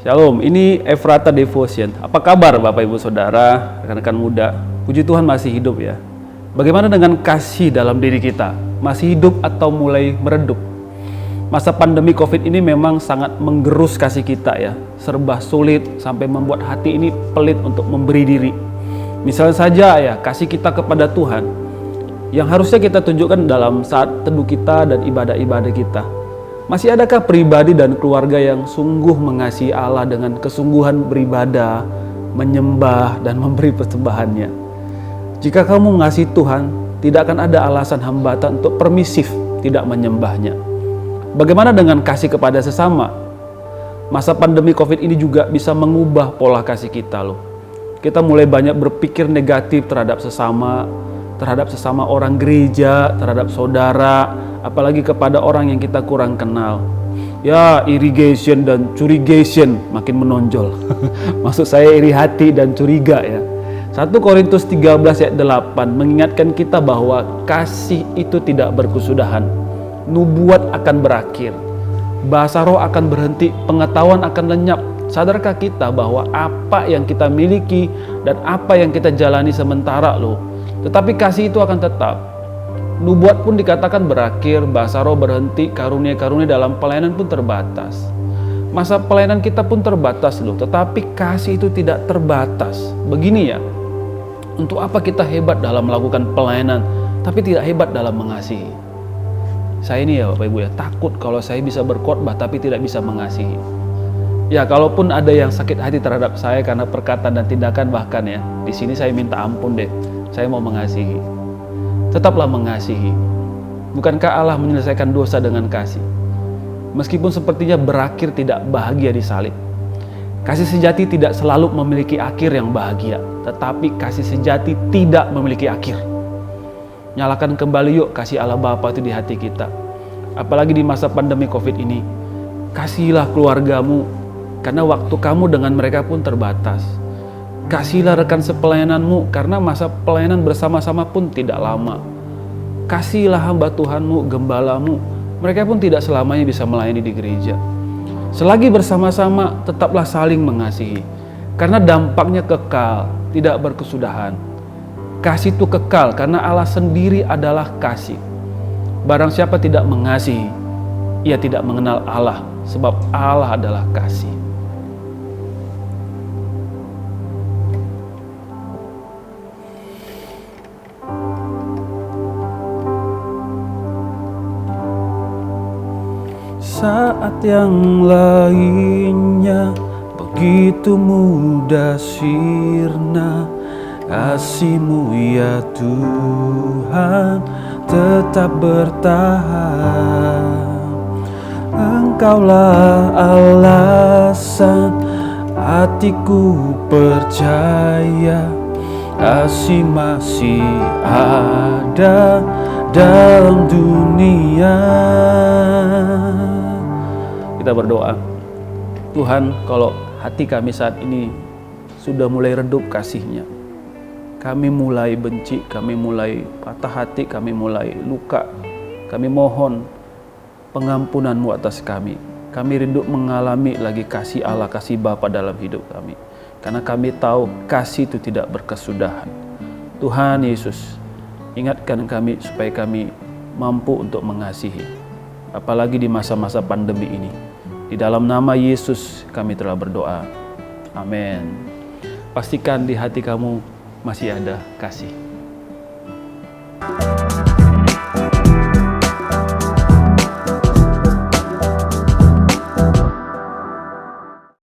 Shalom, ini Efrata Devotion. Apa kabar Bapak Ibu Saudara, rekan-rekan muda? Puji Tuhan masih hidup ya. Bagaimana dengan kasih dalam diri kita? Masih hidup atau mulai meredup? Masa pandemi COVID ini memang sangat menggerus kasih kita ya. Serba sulit sampai membuat hati ini pelit untuk memberi diri. Misalnya saja ya, kasih kita kepada Tuhan yang harusnya kita tunjukkan dalam saat teduh kita dan ibadah-ibadah kita. Masih adakah pribadi dan keluarga yang sungguh mengasihi Allah dengan kesungguhan beribadah, menyembah, dan memberi persembahannya? Jika kamu mengasihi Tuhan, tidak akan ada alasan hambatan untuk permisif tidak menyembahnya. Bagaimana dengan kasih kepada sesama? Masa pandemi COVID ini juga bisa mengubah pola kasih kita loh. Kita mulai banyak berpikir negatif terhadap sesama orang gereja, terhadap saudara, apalagi kepada orang yang kita kurang kenal. Ya, irrigation dan curigation makin menonjol. Maksud saya iri hati dan curiga ya. 1 Korintus 13 ayat 8 mengingatkan kita bahwa kasih itu tidak berkesudahan. Nubuat akan berakhir. Bahasa roh akan berhenti, pengetahuan akan lenyap. Sadarkah kita bahwa apa yang kita miliki dan apa yang kita jalani sementara loh, tetapi kasih itu akan tetap. Nubuat pun dikatakan berakhir, bahasa roh berhenti, karunia-karunia dalam pelayanan pun terbatas. Masa pelayanan kita pun terbatas loh, tetapi kasih itu tidak terbatas. Begini ya, untuk apa kita hebat dalam melakukan pelayanan, tapi tidak hebat dalam mengasihi? Saya ini ya Bapak Ibu ya, takut kalau saya bisa berkhotbah tapi tidak bisa mengasihi. Ya, kalaupun ada yang sakit hati terhadap saya karena perkataan dan tindakan bahkan ya, di sini saya minta ampun deh. Saya mau mengasihi. Tetaplah mengasihi. Bukankah Allah menyelesaikan dosa dengan kasih? Meskipun sepertinya berakhir tidak bahagia di salib. Kasih sejati tidak selalu memiliki akhir yang bahagia, tetapi kasih sejati tidak memiliki akhir. Nyalakan kembali yuk kasih Allah Bapa itu di hati kita. Apalagi di masa pandemi COVID ini. Kasihilah keluargamu, karena waktu kamu dengan mereka pun terbatas. Kasihlah rekan sepelayananmu, karena masa pelayanan bersama-sama pun tidak lama. Kasihlah hamba Tuhanmu, gembalamu, mereka pun tidak selamanya bisa melayani di gereja. Selagi bersama-sama, tetaplah saling mengasihi, karena dampaknya kekal, tidak berkesudahan. Kasih itu kekal, karena Allah sendiri adalah kasih. Barang siapa tidak mengasihi, ia tidak mengenal Allah, sebab Allah adalah kasih. Saat yang lainnya begitu mudah sirna, kasih-Mu ya Tuhan tetap bertahan. Engkaulah alasan hatiku percaya, kasih masih ada dalam dunia. Kita berdoa, Tuhan, kalau hati kami saat ini sudah mulai redup kasih-Nya, kami mulai benci, kami mulai patah hati, kami mulai luka, kami mohon pengampunan-Mu atas kami. Kami rindu mengalami lagi kasih Allah, kasih Bapa dalam hidup kami, karena kami tahu kasih itu tidak berkesudahan. Tuhan Yesus, ingatkan kami supaya kami mampu untuk mengasihi, apalagi di masa-masa pandemi ini. Di dalam nama Yesus kami telah berdoa. Amin. Pastikan di hati kamu masih ada kasih.